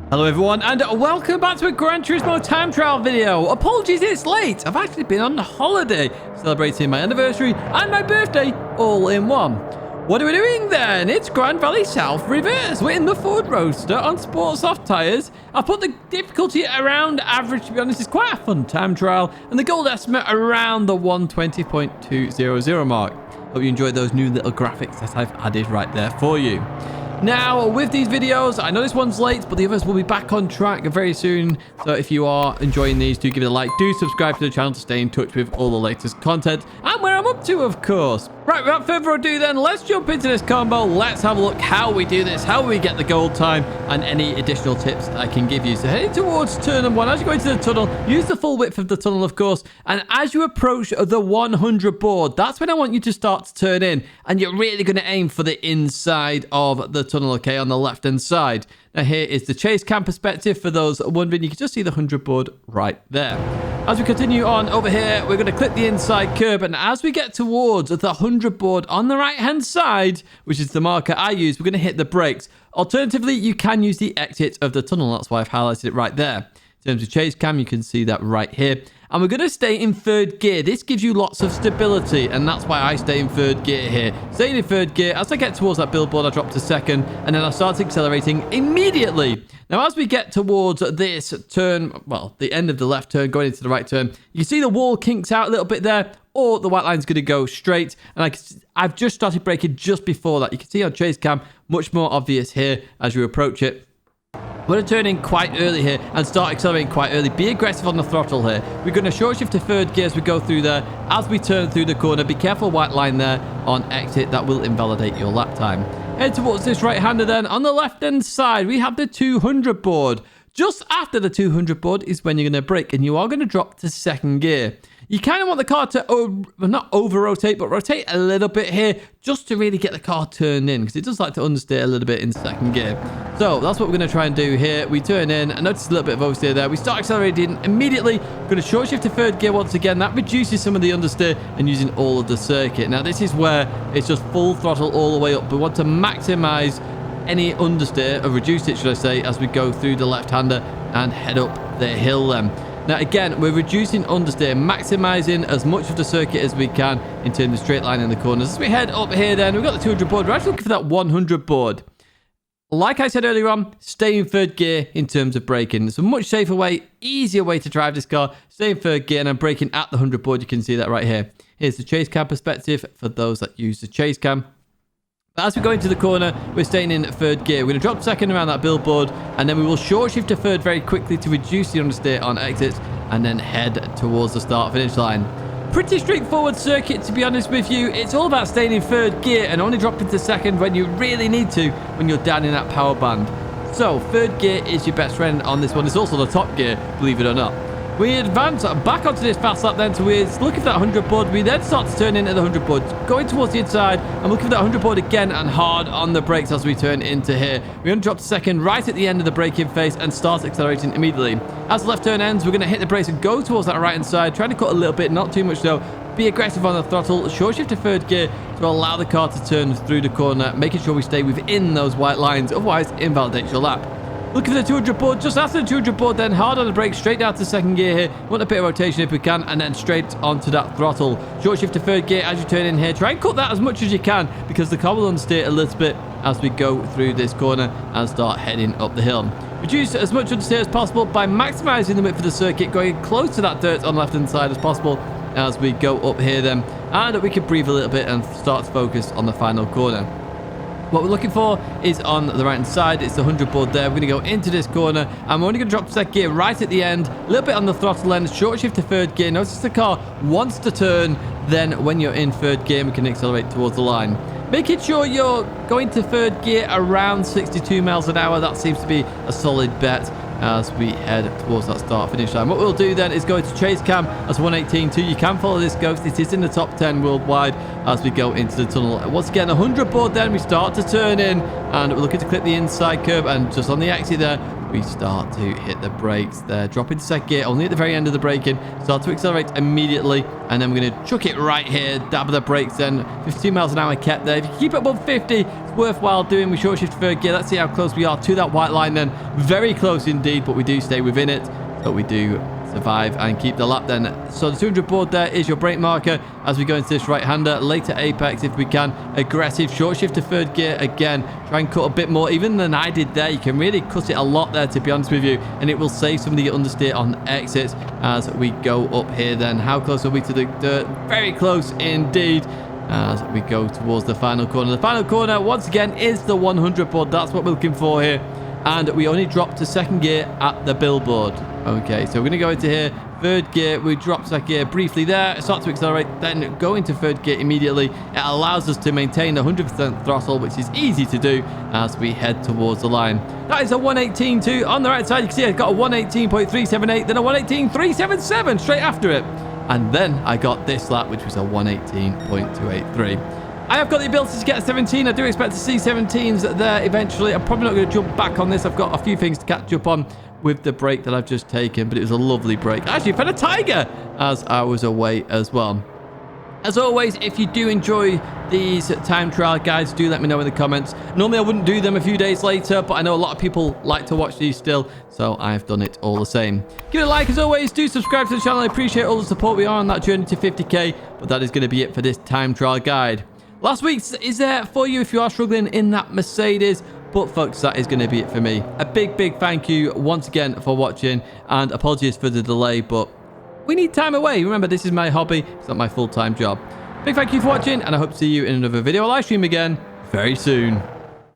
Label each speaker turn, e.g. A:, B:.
A: Hello everyone and welcome back to a Gran Turismo time trial video. Apologies it's late. I've actually been on holiday celebrating my anniversary and my birthday all in one. What are we doing then? It's Grand Valley South Reverse. We're in the Ford Roadster on sport soft tyres. I've put the difficulty around average, to be honest. It's quite a fun time trial and the gold estimate around the 120.200 mark. Hope you enjoyed those new little graphics that I've added right there for you. Now, with these videos, I know this one's late, but the others will be back on track very soon. So if you are enjoying these, do give it a like. Do subscribe to the channel to stay in touch with all the latest content and where I'm up to, of course. Right, without further ado then, let's jump into this combo. Let's have a look how we do this, how we get the gold time, and any additional tips I can give you. So heading towards turn number 1, as you go into the tunnel, use the full width of the tunnel, of course. And as you approach the 100 board, that's when I want you to start to turn in. And you're really going to aim for the inside of the tunnel, okay, on the left hand side. Now here is the chase cam perspective. For those wondering, you can just see the 100 board right there. As we continue on over here, we're going to clip the inside curb, and as we get towards the 100 board on the right hand side, which is the marker I use, we're going to hit the brakes. Alternatively, you can use the exit of the tunnel. That's why I've highlighted it right there. In terms of chase cam, you can see that right here. And we're going to stay in third gear. This gives you lots of stability, and that's why I stay in third gear here. Staying in third gear, as I get towards that billboard, I drop to second, and then I start accelerating immediately. Now, as we get towards this turn, well, the end of the left turn, going into the right turn, you see the wall kinks out a little bit there, or the white line's going to go straight. And I've just started braking just before that. You can see on chase cam, much more obvious here as you approach it. We're going to turn in quite early here and start accelerating quite early. Be aggressive on the throttle here. We're going to short shift to third gear as we go through there. As we turn through the corner, be careful white line there on exit. That will invalidate your lap time. Head towards this right-hander then. On the left-hand side, we have the 200 board. Just after the 200 board is when you're going to brake, and you are going to drop to second gear. You kind of want the car to, not over-rotate, but rotate a little bit here just to really get the car turned in, because it does like to understeer a little bit in second gear. So that's what we're going to try and do here. We turn in. I noticed a little bit of oversteer there. We start accelerating immediately. We're going to short shift to third gear once again. That reduces some of the understeer and using all of the circuit. Now, this is where it's just full throttle all the way up. We want to maximize any understeer, or reduce it, should I say, as we go through the left-hander and head up the hill then. Now, again, we're reducing understeer, maximizing as much of the circuit as we can in terms of straight line in the corners. As we head up here then, we've got the 200 board. We're actually looking for that 100 board. Like I said earlier on, stay in third gear in terms of braking. It's a much safer way, easier way to drive this car. Stay in third gear, and I'm braking at the 100 board. You can see that right here. Here's the chase cam perspective for those that use the chase cam. As we go into the corner, we're staying in third gear. We're going to drop second around that billboard, and then we will short shift to third very quickly to reduce the understeer on exits, and then head towards the start-finish line. Pretty straightforward circuit, to be honest with you. It's all about staying in third gear and only dropping to second when you really need to, when you're down in that power band. So, third gear is your best friend on this one. It's also the top gear, believe it or not. We advance back onto this fast lap then, so we're looking for that 100 board. We then start to turn into the 100 board, going towards the inside. I'm looking for that 100 board again and hard on the brakes as we turn into here. We're going to drop to second right at the end of the braking phase and start accelerating immediately. As the left turn ends, we're going to hit the brakes and go towards that right hand side, trying to cut a little bit, not too much though. Be aggressive on the throttle, short shift to third gear to allow the car to turn through the corner, making sure we stay within those white lines, otherwise it invalidates your lap. Looking for the 200 board, just after the 200 board, then hard on the brakes, straight down to second gear here. Want a bit of rotation if we can, and then straight onto that throttle. Short shift to third gear as you turn in here. Try and cut that as much as you can, because the car will understeer a little bit as we go through this corner and start heading up the hill. Reduce as much understeer as possible by maximizing the width of the circuit, going close to that dirt on the left-hand side as possible as we go up here then. And we can breathe a little bit and start to focus on the final corner. What we're looking for is on the right-hand side. It's the 100 board there. We're going to go into this corner, and we're only going to drop to second gear right at the end. A little bit on the throttle end, short shift to third gear. Notice the car wants to turn. Then when you're in third gear, we can accelerate towards the line. Making sure you're going to third gear around 62 miles an hour. That seems to be a solid bet as we head towards that start finish line. What we'll do then is go to chase cam as 118.2. You can follow this ghost. It is in the top 10 worldwide as we go into the tunnel. Once again, 100 board then we start to turn in, and we're looking to clip the inside curb, and just on the exit there, we start to hit the brakes there. Drop into second gear, only at the very end of the braking. Start to accelerate immediately, and then we're going to chuck it right here. Dab the brakes then. 52 miles an hour kept there. If you keep it above 50, it's worthwhile doing. We short shift third gear. Let's see how close we are to that white line then. Very close indeed, but we do stay within it. So we do survive and keep the lap then. So the 200 board there is your brake marker as we go into this right-hander. Later apex if we can. Aggressive. Short shift to third gear again. Try and cut a bit more even than I did there. You can really cut it a lot there, to be honest with you. And it will save some of the understeer on exits as we go up here then. How close are we to the dirt? Very close indeed. As we go towards the final corner. The final corner, once again, is the 100 board. That's what we're looking for here. And we only drop to second gear at the billboard. Okay, so we're going to go into here. Third gear, we drop second gear briefly there. Start to accelerate, then go into third gear immediately. It allows us to maintain 100% throttle, which is easy to do as we head towards the line. That is a 118.2. On the right side, you can see I got a 118.378, then a 118.377 straight after it. And then I got this lap, which was a 118.283. I have got the ability to get a 17. I do expect to see 17s there eventually. I'm probably not going to jump back on this. I've got a few things to catch up on with the break that I've just taken, but it was a lovely break. I actually fed a tiger as I was away as well. As always, if you do enjoy these time trial guides, do let me know in the comments. Normally I wouldn't do them a few days later, but I know a lot of people like to watch these still, so I've done it all the same. Give it a like as always. Do subscribe to the channel. I appreciate all the support. We are on that journey to 50k, but that is going to be it for this time trial guide. Last week's is there for you if you are struggling in that Mercedes. But folks, that is going to be it for me. A big thank you once again for watching, and apologies for the delay, but we need time away. Remember, this is my hobby. It's not my full-time job. Big thank you for watching, and I hope to see you in another video or live stream again very soon.